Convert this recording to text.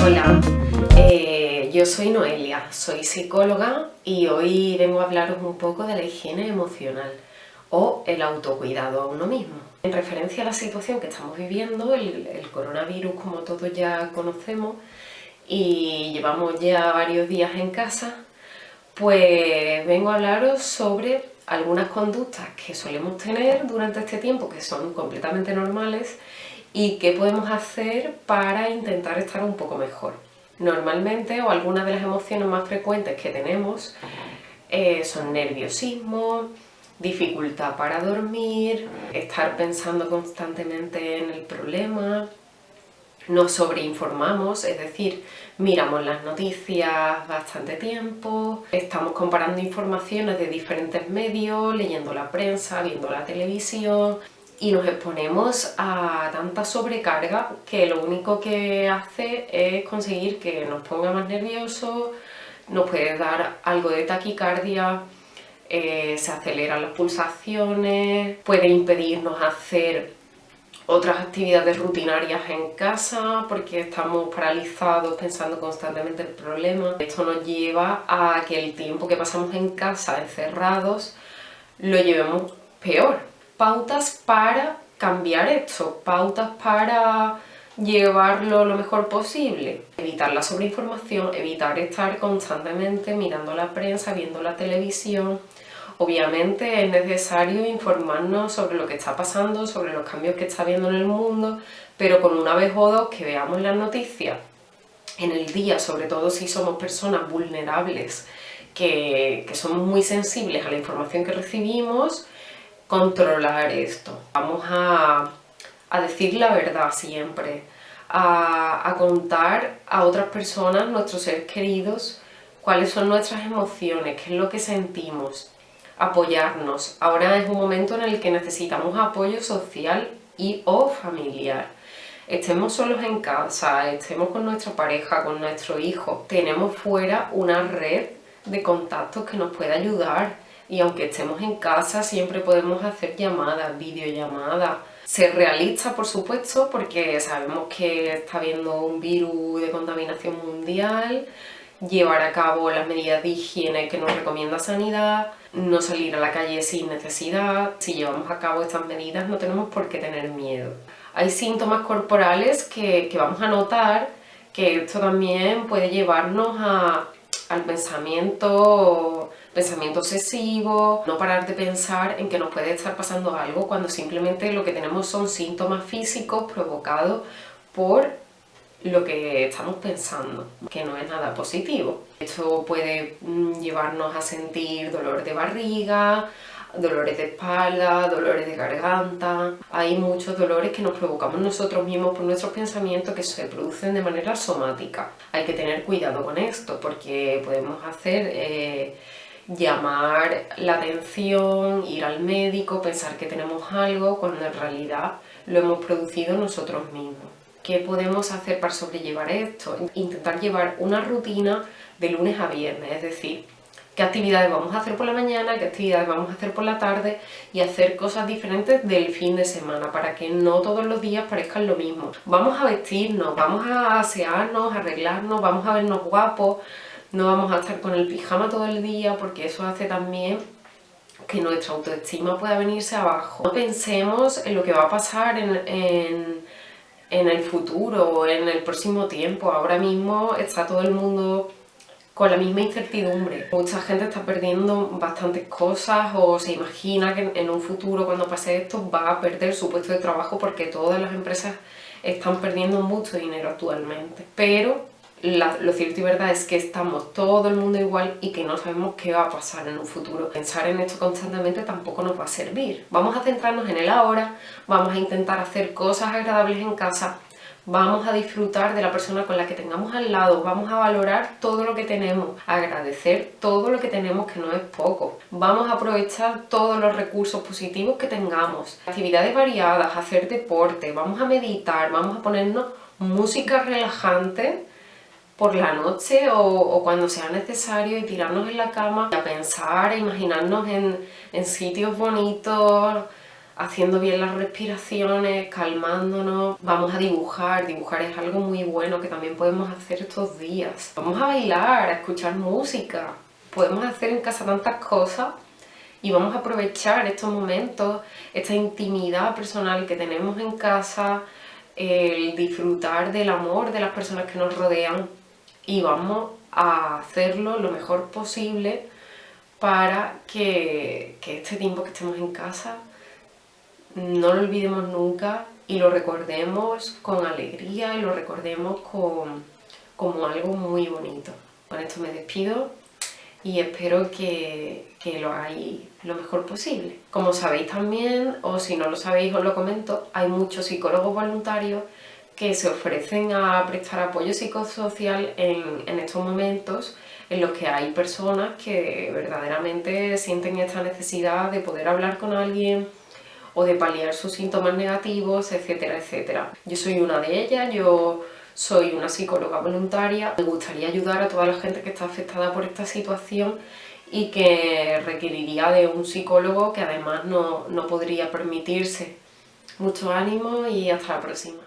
Hola, yo soy Noelia, soy psicóloga y hoy vengo a hablaros un poco de la higiene emocional o el autocuidado a uno mismo. En referencia a la situación que estamos viviendo, el coronavirus, como todos ya conocemos, y llevamos ya varios días en casa, pues vengo a hablaros sobre algunas conductas que solemos tener durante este tiempo que son completamente normales y qué podemos hacer para intentar estar un poco mejor. Normalmente, o algunas de las emociones más frecuentes que tenemos son nerviosismo, dificultad para dormir, estar pensando constantemente en el problema. Nos sobreinformamos, es decir, miramos las noticias bastante tiempo, estamos comparando informaciones de diferentes medios, leyendo la prensa, viendo la televisión y nos exponemos a tanta sobrecarga que lo único que hace es conseguir que nos ponga más nerviosos, nos puede dar algo de taquicardia, se aceleran las pulsaciones, puede impedirnos hacer otras actividades rutinarias en casa porque estamos paralizados pensando constantemente en el problema. Esto nos lleva a que el tiempo que pasamos en casa encerrados lo llevemos peor. Pautas para cambiar esto, pautas para llevarlo lo mejor posible. Evitar la sobreinformación, evitar estar constantemente mirando la prensa, viendo la televisión. Obviamente es necesario informarnos sobre lo que está pasando, sobre los cambios que está habiendo en el mundo, pero con una vez o dos que veamos las noticias en el día, sobre todo si somos personas vulnerables, que somos muy sensibles a la información que recibimos, controlar esto. Vamos a decir la verdad siempre, a contar a otras personas, nuestros seres queridos, cuáles son nuestras emociones, qué es lo que sentimos. Apoyarnos. Ahora es un momento en el que necesitamos apoyo social y o familiar. Estemos solos en casa, estemos con nuestra pareja, con nuestro hijo, tenemos fuera una red de contactos que nos puede ayudar y aunque estemos en casa siempre podemos hacer llamadas, videollamadas. Ser realistas, por supuesto, porque sabemos que está habiendo un virus de contaminación mundial, llevar a cabo las medidas de higiene que nos recomienda Sanidad, no salir a la calle sin necesidad. Si llevamos a cabo estas medidas no tenemos por qué tener miedo. Hay síntomas corporales que vamos a notar que esto también puede llevarnos al pensamiento obsesivo, no parar de pensar en que nos puede estar pasando algo cuando simplemente lo que tenemos son síntomas físicos provocados por lo que estamos pensando, que no es nada positivo. Esto puede llevarnos a sentir dolor de barriga, dolores de espalda, dolores de garganta. Hay muchos dolores que nos provocamos nosotros mismos por nuestros pensamientos que se producen de manera somática. Hay que tener cuidado con esto porque podemos hacer llamar la atención, ir al médico, pensar que tenemos algo cuando en realidad lo hemos producido nosotros mismos. ¿Qué podemos hacer para sobrellevar esto? Intentar llevar una rutina de lunes a viernes, es decir, qué actividades vamos a hacer por la mañana, qué actividades vamos a hacer por la tarde y hacer cosas diferentes del fin de semana para que no todos los días parezcan lo mismo. Vamos a vestirnos, vamos a asearnos, a arreglarnos, vamos a vernos guapos, no vamos a estar con el pijama todo el día porque eso hace también que nuestra autoestima pueda venirse abajo. No pensemos en lo que va a pasar en el futuro, en el próximo tiempo. Ahora mismo está todo el mundo con la misma incertidumbre. Mucha gente está perdiendo bastantes cosas o se imagina que en un futuro cuando pase esto va a perder su puesto de trabajo porque todas las empresas están perdiendo mucho dinero actualmente. Pero lo cierto y verdad es que estamos todo el mundo igual y que no sabemos qué va a pasar en un futuro. Pensar en esto constantemente tampoco nos va a servir. Vamos a centrarnos en el ahora, vamos a intentar hacer cosas agradables en casa, vamos a disfrutar de la persona con la que tengamos al lado, vamos a valorar todo lo que tenemos, agradecer todo lo que tenemos que no es poco. Vamos a aprovechar todos los recursos positivos que tengamos, actividades variadas, hacer deporte, vamos a meditar, vamos a ponernos música relajante por la noche o cuando sea necesario y tirarnos en la cama a pensar, a imaginarnos en sitios bonitos, haciendo bien las respiraciones, calmándonos. Vamos a dibujar, dibujar es algo muy bueno que también podemos hacer estos días. Vamos a bailar, a escuchar música, podemos hacer en casa tantas cosas y vamos a aprovechar estos momentos, esta intimidad personal que tenemos en casa, el disfrutar del amor de las personas que nos rodean y vamos a hacerlo lo mejor posible para que este tiempo que estemos en casa no lo olvidemos nunca y lo recordemos con alegría y lo recordemos como algo muy bonito. Con esto me despido y espero que lo hagáis lo mejor posible. Como sabéis también, o si no lo sabéis os lo comento, hay muchos psicólogos voluntarios que se ofrecen a prestar apoyo psicosocial en estos momentos en los que hay personas que verdaderamente sienten esta necesidad de poder hablar con alguien o de paliar sus síntomas negativos, etcétera, etcétera. Yo soy una de ellas, yo soy una psicóloga voluntaria. Me gustaría ayudar a toda la gente que está afectada por esta situación y que requeriría de un psicólogo que además no podría permitirse. Mucho ánimo y hasta la próxima.